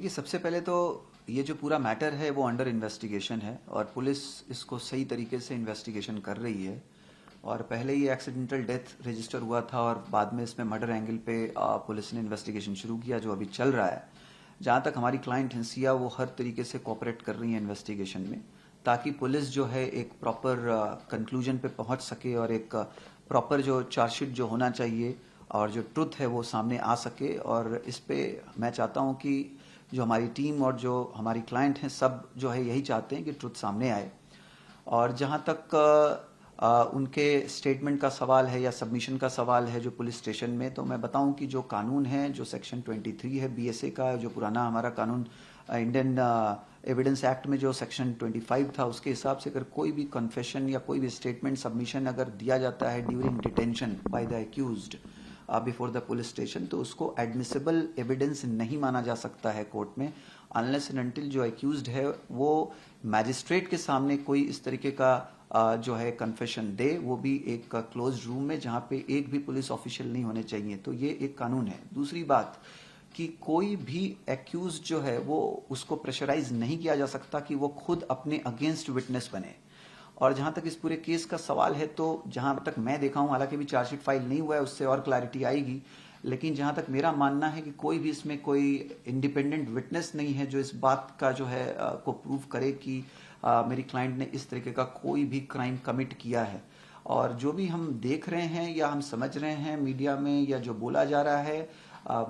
देखिए, सबसे पहले तो ये जो पूरा मैटर है वो अंडर इन्वेस्टिगेशन है और पुलिस इसको सही तरीके से इन्वेस्टिगेशन कर रही है। और पहले ये एक्सीडेंटल डेथ रजिस्टर हुआ था और बाद में इसमें मर्डर एंगल पे पुलिस ने इन्वेस्टिगेशन शुरू किया जो अभी चल रहा है। जहाँ तक हमारी क्लाइंट हिंसिया वो हर तरीके से कोऑपरेट कर रही है इन्वेस्टिगेशन में, ताकि पुलिस जो है एक प्रॉपर कंक्लूजन पे पहुंच सके और एक प्रॉपर जो चार्जशीट जो होना चाहिए और जो ट्रुथ है वो सामने आ सके। और इस पे मैं चाहता हूँ कि जो हमारी टीम और जो हमारी क्लाइंट हैं सब जो है यही चाहते हैं कि ट्रुथ सामने आए। और जहाँ तक उनके स्टेटमेंट का सवाल है या सबमिशन का सवाल है जो पुलिस स्टेशन में, तो मैं बताऊं कि जो कानून है जो सेक्शन 23 है बीएसए का, जो पुराना हमारा कानून इंडियन एविडेंस एक्ट में जो सेक्शन 25 था, उसके हिसाब से अगर कोई भी कन्फेशन या कोई भी स्टेटमेंट सबमिशन अगर दिया जाता है during detention by the accused before the police station, तो उसको एडमिसिबल एविडेंस नहीं माना जा सकता है कोर्ट में, अनलेस एंड अनटिल जो एक्यूज्ड है वो मैजिस्ट्रेट के सामने कोई इस तरीके का जो है कन्फेशन दे, वो भी एक क्लोज रूम में जहां पे एक भी पुलिस ऑफिशियल नहीं होने चाहिए। तो ये एक कानून है। दूसरी बात कि कोई भी एक्यूज जो है वो उसको प्रेशराइज नहीं किया जा सकता कि वो खुद अपने अगेंस्ट विटनेस बने। और जहां तक इस पूरे केस का सवाल है, तो जहां तक मैं देखा हूं, हालांकि भी चार्जशीट फाइल नहीं हुआ है, उससे और क्लैरिटी आएगी, लेकिन जहां तक मेरा मानना है कि कोई भी इसमें कोई इंडिपेंडेंट विटनेस नहीं है जो इस बात का जो है को प्रूव करे कि मेरी क्लाइंट ने इस तरीके का कोई भी क्राइम कमिट किया है। और जो भी हम देख रहे हैं या हम समझ रहे हैं मीडिया में या जो बोला जा रहा है,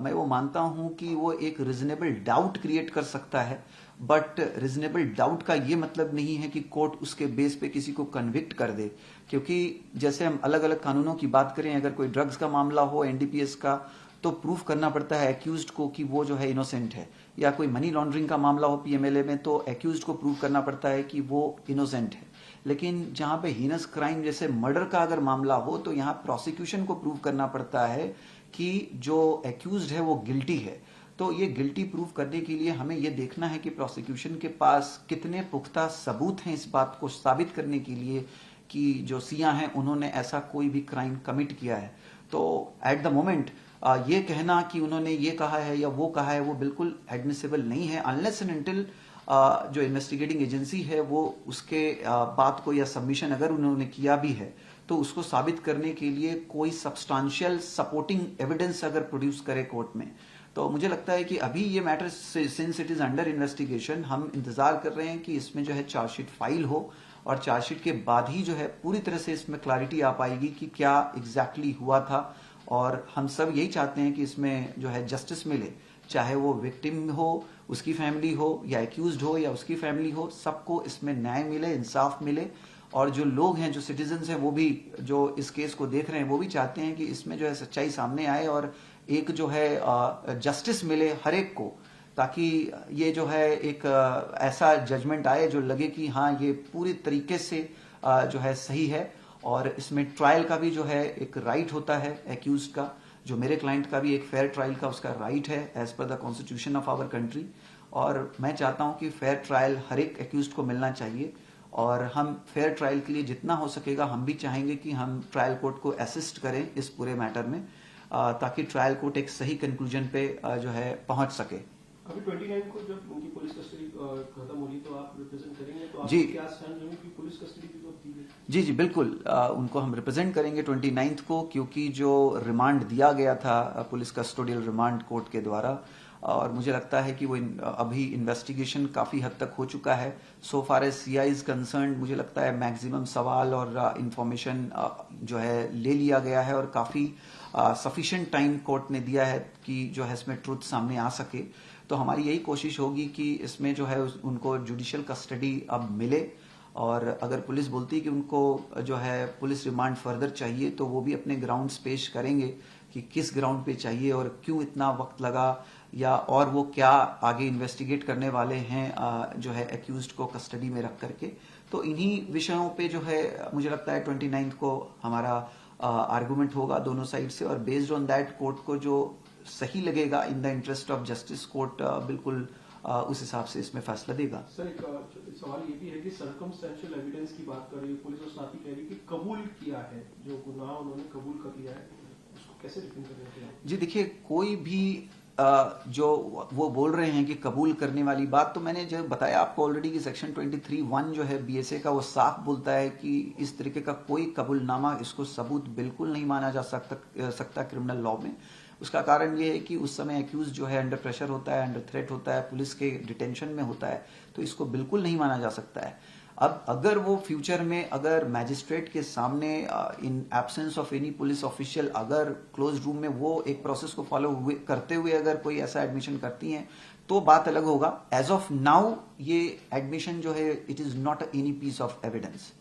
मैं वो मानता हूं कि वो एक रिजनेबल डाउट क्रिएट कर सकता है, बट रिजनेबल डाउट का ये मतलब नहीं है कि कोर्ट उसके बेस पे किसी को कन्विक्ट कर दे। क्योंकि जैसे हम अलग अलग कानूनों की बात करें, अगर कोई ड्रग्स का मामला हो एनडीपीएस का, तो प्रूफ करना पड़ता है एक्यूज्ड को कि वो जो है इनोसेंट है, या कोई मनी लॉन्ड्रिंग का मामला हो पीएमएलए में, तो एक्यूज्ड को प्रूफ करना पड़ता है कि वो इनोसेंट है। लेकिन जहां पे हीनस क्राइम जैसे मर्डर का अगर मामला हो, तो यहाँ प्रोसिक्यूशन को प्रूव करना पड़ता है कि जो एक्यूज्ड है वो गिल्टी है। तो ये गिल्टी प्रूव करने के लिए हमें ये देखना है कि प्रोसिक्यूशन के पास कितने पुख्ता सबूत हैं इस बात को साबित करने के लिए कि जो सिया हैं उन्होंने ऐसा कोई भी क्राइम कमिट किया है। तो एट द मोमेंट ये कहना कि उन्होंने ये कहा है या वो कहा है, वो बिल्कुल एडमिसिबल नहीं है, अनलेस एंड अनटिल जो इन्वेस्टिगेटिंग एजेंसी है वो उसके बात को या सबमिशन अगर उन्होंने किया भी है, तो उसको साबित करने के लिए कोई सब्सटेंशियल सपोर्टिंग एविडेंस अगर प्रोड्यूस करे कोर्ट में। तो मुझे लगता है कि अभी ये matter since it is under investigation, हम इंतजार कर रहे हैं कि इसमें जो है चार्जशीट फाइल हो, और चार्जशीट के बाद ही जो है पूरी तरह से इसमें क्लैरिटी आ पाएगी कि क्या एग्जैक्टली हुआ था। और हम सब यही चाहते हैं कि इसमें जो है जस्टिस मिले, चाहे वो विक्टिम हो, उसकी फैमिली हो, या एक्यूज्ड हो या उसकी फैमिली हो, सबको इसमें न्याय मिले, इंसाफ मिले। और जो लोग हैं, जो सिटीजन्स हैं, वो भी जो इस केस को देख रहे हैं, वो भी चाहते हैं कि इसमें जो है सच्चाई सामने आए और एक जो है जस्टिस मिले हर एक को, ताकि ये जो है एक ऐसा जजमेंट आए जो लगे कि हाँ ये पूरी तरीके से जो है सही है। और इसमें ट्रायल का भी जो है एक राइट होता है एक्यूज का, जो मेरे क्लाइंट का भी एक फेयर ट्रायल का उसका राइट है as per the constitution of our country. और मैं चाहता हूं कि फेयर ट्रायल हर एक एक्यूज को मिलना चाहिए, और हम फेयर ट्रायल के लिए जितना हो सकेगा हम भी चाहेंगे कि हम ट्रायल कोर्ट को असिस्ट करें इस पूरे मैटर में, ताकि ट्रायल कोर्ट एक सही कंक्लूजन पे जो है पहुंच सके। अभी 29 को जब उनकी पुलिस कस्टडी खत्म होगी तो आप रिप्रेजेंट करेंगे, तो आप जी क्या स्टैंड लेंगे कि पुलिस कस्टडी की जरूरत थी? जी जी बिल्कुल, उनको हम रिप्रेजेंट करेंगे 29 को, क्योंकि जो रिमांड दिया गया था पुलिस कस्टोडियल रिमांड कोर्ट के द्वारा, और मुझे लगता है कि वो अभी इन्वेस्टिगेशन काफ़ी हद तक हो चुका है। So far as CI is concerned, मुझे लगता है मैक्सिमम सवाल और इंफॉर्मेशन जो है ले लिया गया है, और काफ़ी सफिशिएंट टाइम कोर्ट ने दिया है कि जो है इसमें ट्रुथ सामने आ सके। तो हमारी यही कोशिश होगी कि इसमें जो है उनको जुडिशियल कस्टडी अब मिले, और अगर पुलिस बोलती है कि उनको जो है पुलिस रिमांड फर्दर चाहिए, तो वो भी अपने ग्राउंड्स पेश करेंगे कि किस ग्राउंड पे चाहिए और क्यों इतना वक्त लगा, या और वो क्या आगे इन्वेस्टिगेट करने वाले हैं जो है एक्यूज्ड को कस्टडी में रख करके। तो इन्हीं विषयों पे जो है मुझे लगता है 29 को हमारा आर्गुमेंट होगा दोनों साइड से, और बेस्ड ऑन दैट कोर्ट को जो सही लगेगा in the interest of justice, court बिल्कुल उस हिसाब से इसमें फैसला देगा। सर एक सवाल ये भी है कि सर्कमस्टेंशियल एविडेंस की बात कर रही है पुलिस, और साथ ही कह रही है कि कबूल किया है, जो गुनाह उन्होंने कबूल कर लिया है, उसको कैसे डिफाइन करेंगे? जी देखिए, कोई भी जो वो बोल रहे हैं कि कबूल करने वाली बात, तो मैंने जो बताया आपको ऑलरेडी कि सेक्शन 23(1) जो है बीएसए का, वो साफ बोलता है कि इस तरीके का कोई कबूलनामा, इसको सबूत बिल्कुल नहीं माना जा सकता क्रिमिनल लॉ में। उसका कारण ये है कि उस समय एक्यूज जो है अंडर प्रेशर होता है, अंडर थ्रेट होता है, पुलिस के डिटेंशन में होता है, तो इसको बिल्कुल नहीं माना जा सकता है। अब अगर वो फ्यूचर में अगर मैजिस्ट्रेट के सामने in absence of any police official अगर क्लोज रूम में वो एक प्रोसेस को फॉलो करते हुए अगर कोई ऐसा एडमिशन करती हैं तो बात अलग होगा। एज ऑफ नाउ ये एडमिशन जो है it is not any piece of evidence.